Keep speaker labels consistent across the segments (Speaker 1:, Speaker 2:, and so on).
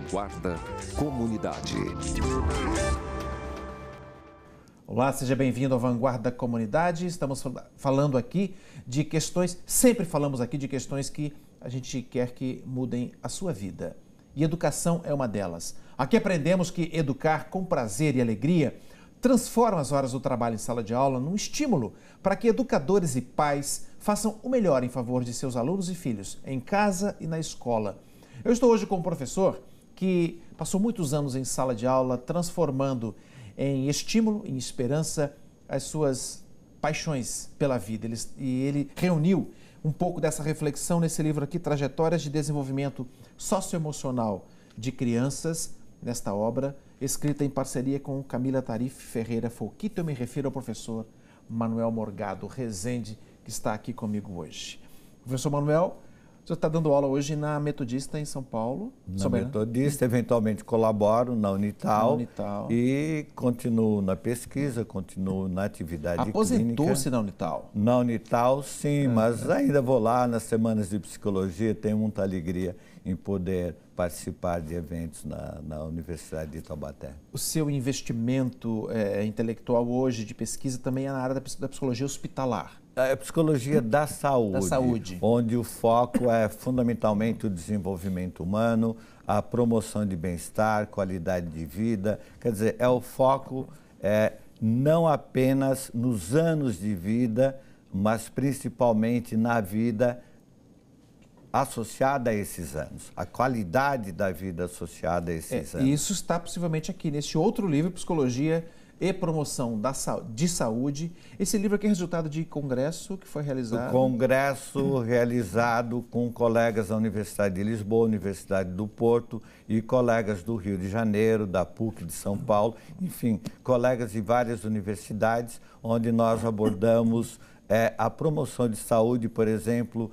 Speaker 1: Vanguarda Comunidade.
Speaker 2: Olá, seja bem-vindo à Vanguarda Comunidade. Estamos falando aqui de questões, sempre falamos aqui de questões que a gente quer que mudem a sua vida. E educação é uma delas. Aqui aprendemos que educar com prazer e alegria transforma as horas do trabalho em sala de aula num estímulo para que educadores e pais façam o melhor em favor de seus alunos e filhos, em casa e na escola. Eu estou hoje com um professor que passou muitos anos em sala de aula, transformando em estímulo, em esperança, as suas paixões pela vida. Ele reuniu um pouco dessa reflexão nesse livro aqui, Trajetórias de Desenvolvimento Socioemocional de Crianças, nesta obra, escrita em parceria com Camila Tarif Ferreira Folquito. Eu me refiro ao professor Manuel Morgado Rezende, que está aqui comigo hoje. Professor Manuel, o senhor está dando aula hoje na Metodista em São Paulo?
Speaker 3: Na Metodista, eventualmente colaboro na Unital, e continuo na pesquisa, continuo na atividade clínica.
Speaker 2: Aposentou-se na Unital?
Speaker 3: Na Unital, sim, mas ainda vou lá nas semanas de psicologia, tenho muita alegria em poder participar de eventos na Universidade de Taubaté.
Speaker 2: O seu investimento intelectual hoje de pesquisa também é na área da psicologia hospitalar?
Speaker 3: É a psicologia da saúde, onde o foco é fundamentalmente o desenvolvimento humano, a promoção de bem-estar, qualidade de vida. Quer dizer, o foco não apenas nos anos de vida, mas principalmente na vida associada a esses anos, a qualidade da vida associada a esses anos.
Speaker 2: E isso está possivelmente aqui neste outro livro, Psicologia e Promoção de Saúde. Esse livro aqui é resultado de congresso que foi realizado?
Speaker 3: Congresso realizado com colegas da Universidade de Lisboa, Universidade do Porto e colegas do Rio de Janeiro, da PUC de São Paulo, enfim, colegas de várias universidades, onde nós abordamos a promoção de saúde, por exemplo,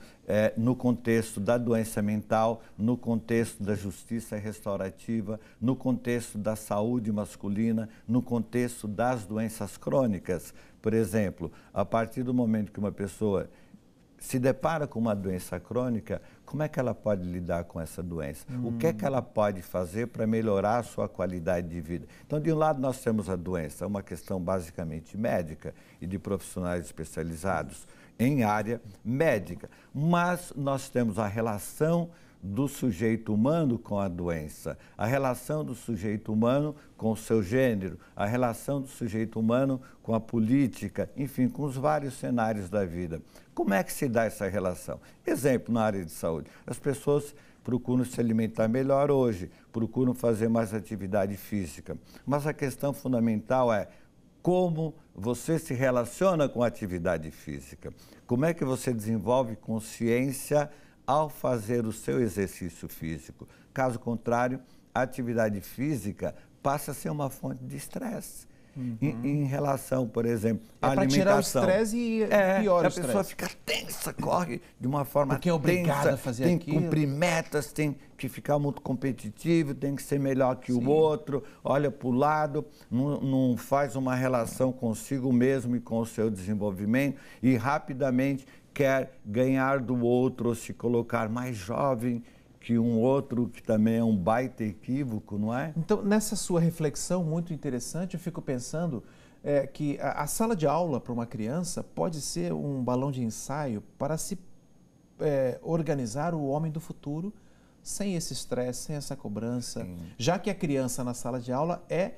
Speaker 3: no contexto da doença mental, no contexto da justiça restaurativa, no contexto da saúde masculina, no contexto das doenças crônicas. Por exemplo, a partir do momento que uma pessoa se depara com uma doença crônica, como é que ela pode lidar com essa doença? O que é que ela pode fazer para melhorar a sua qualidade de vida? Então, de um lado, nós temos a doença, uma questão basicamente médica e de profissionais especializados em área médica, mas nós temos a relação do sujeito humano com a doença, a relação do sujeito humano com o seu gênero, a relação do sujeito humano com a política, enfim, com os vários cenários da vida. Como é que se dá essa relação? Exemplo, na área de saúde, as pessoas procuram se alimentar melhor hoje, procuram fazer mais atividade física, mas a questão fundamental é como você se relaciona com a atividade física, como é que você desenvolve consciência ao fazer o seu exercício físico. Caso contrário, a atividade física passa a ser uma fonte de estresse. Em relação, por exemplo, à alimentação.
Speaker 2: Para tirar o estresse e piora o estresse.
Speaker 3: A pessoa fica tensa, corre de uma forma
Speaker 2: porque é obrigada a fazer
Speaker 3: tem
Speaker 2: aquilo.
Speaker 3: que cumprir metas, tem que ficar muito competitivo, tem que ser melhor que o outro, olha para o lado, não faz uma relação consigo mesmo e com o seu desenvolvimento e rapidamente quer ganhar do outro ou se colocar mais jovem que um outro, que também é um baita equívoco, não é?
Speaker 2: Então, nessa sua reflexão muito interessante, eu fico pensando que a sala de aula para uma criança pode ser um balão de ensaio para se organizar o homem do futuro sem esse estresse, sem essa cobrança, já que a criança na sala de aula é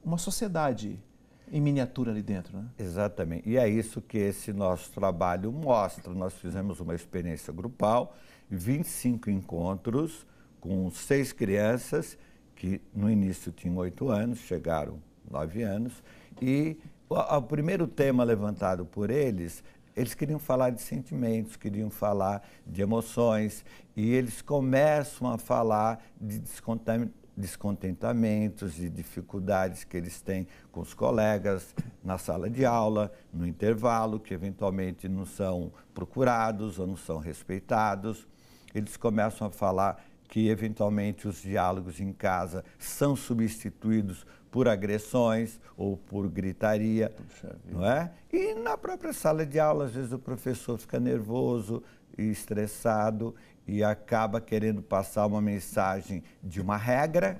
Speaker 2: uma sociedade em miniatura ali dentro, né?
Speaker 3: Exatamente. E é isso que esse nosso trabalho mostra. Nós fizemos uma experiência grupal, 25 encontros com 6 crianças que no início tinham 8 anos, chegaram 9 anos, e o primeiro tema levantado por eles queriam falar de sentimentos, queriam falar de emoções, e eles começam a falar de descontentamentos e dificuldades que eles têm com os colegas na sala de aula, no intervalo, que eventualmente não são procurados ou não são respeitados. Eles começam a falar que eventualmente os diálogos em casa são substituídos por agressões ou por gritaria, não é? E na própria sala de aula, às vezes o professor fica nervoso, e estressado e acaba querendo passar uma mensagem de uma regra,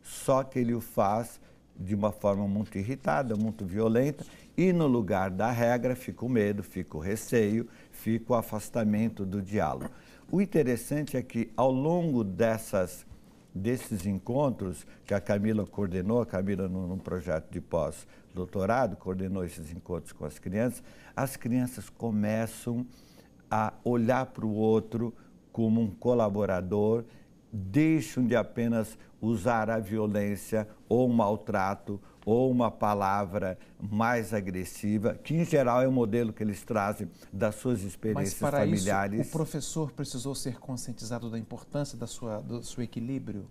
Speaker 3: só que ele o faz de uma forma muito irritada, muito violenta, e no lugar da regra fica o medo, fica o receio, fica o afastamento do diálogo. O interessante é que ao longo desses encontros que a Camila coordenou, a Camila num projeto de pós-doutorado, coordenou esses encontros com as crianças começam a olhar para o outro como um colaborador, deixam de apenas usar a violência ou o maltrato ou uma palavra mais agressiva, que em geral é o modelo que eles trazem das suas experiências
Speaker 2: familiares. Mas para
Speaker 3: familiares.
Speaker 2: isso, o professor precisou ser conscientizado da importância do seu equilíbrio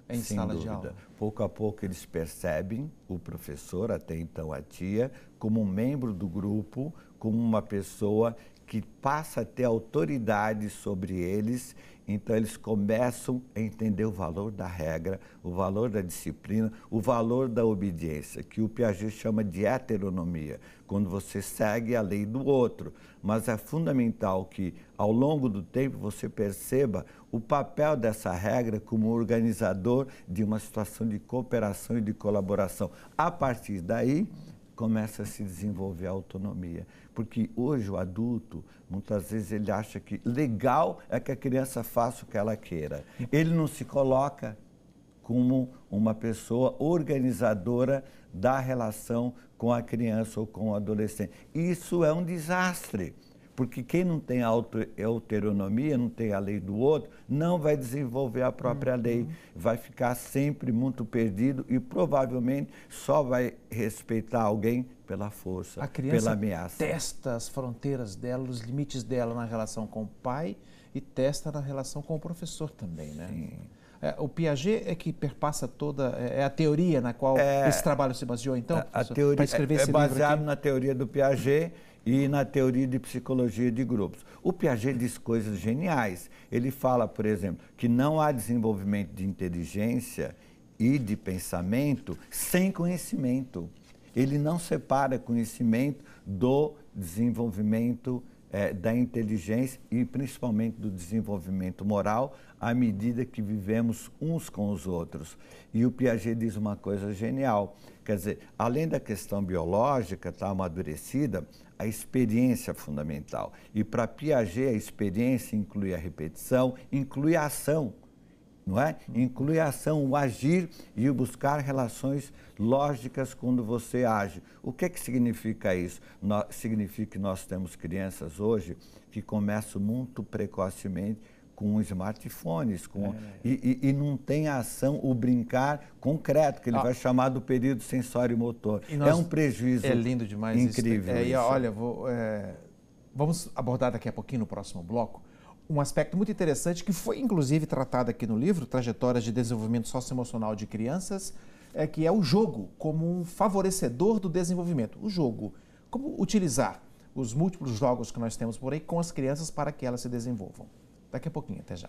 Speaker 2: em sala de aula.
Speaker 3: Pouco a pouco eles percebem o professor, até então a tia, como um membro do grupo, como uma pessoa que passa a ter autoridade sobre eles. Então, eles começam a entender o valor da regra, o valor da disciplina, o valor da obediência, que o Piaget chama de heteronomia, quando você segue a lei do outro. Mas é fundamental que, ao longo do tempo, você perceba o papel dessa regra como organizador de uma situação de cooperação e de colaboração. A partir daí, começa a se desenvolver a autonomia. Porque hoje o adulto, muitas vezes, ele acha que legal é que a criança faça o que ela queira. Ele não se coloca como uma pessoa organizadora da relação com a criança ou com o adolescente. Isso é um desastre, porque quem não tem autonomia, não tem a lei do outro, não vai desenvolver a própria lei, vai ficar sempre muito perdido e provavelmente só vai respeitar alguém pela força, pela ameaça.
Speaker 2: A criança testa as fronteiras dela, os limites dela na relação com o pai e testa na relação com o professor também, né?
Speaker 3: Sim.
Speaker 2: O Piaget é que perpassa toda, é a teoria na qual esse trabalho se baseou, então,
Speaker 3: a teoria
Speaker 2: para escrever esse
Speaker 3: baseado
Speaker 2: livro aqui?
Speaker 3: Na teoria do Piaget e na teoria de psicologia de grupos. O Piaget diz coisas geniais. Ele fala, por exemplo, que não há desenvolvimento de inteligência e de pensamento sem conhecimento. Ele não separa conhecimento do desenvolvimento da inteligência e principalmente do desenvolvimento moral à medida que vivemos uns com os outros. E o Piaget diz uma coisa genial, quer dizer, além da questão biológica estar amadurecida, a experiência é fundamental. E para Piaget a experiência inclui a repetição, inclui a ação. Não é? Inclui a ação, o agir e o buscar relações lógicas quando você age. O que significa isso? Significa que nós temos crianças hoje que começam muito precocemente com smartphones, e não tem a ação, o brincar concreto, que ele vai chamar do período sensório-motor. É um prejuízo incrível.
Speaker 2: É lindo demais
Speaker 3: incrível
Speaker 2: isso.
Speaker 3: isso.
Speaker 2: Olha, vamos abordar daqui a pouquinho no próximo bloco um aspecto muito interessante que foi inclusive tratado aqui no livro, Trajetórias de Desenvolvimento Socioemocional de Crianças, que é o jogo como um favorecedor do desenvolvimento. O jogo, como utilizar os múltiplos jogos que nós temos por aí com as crianças para que elas se desenvolvam. Daqui a pouquinho, até já.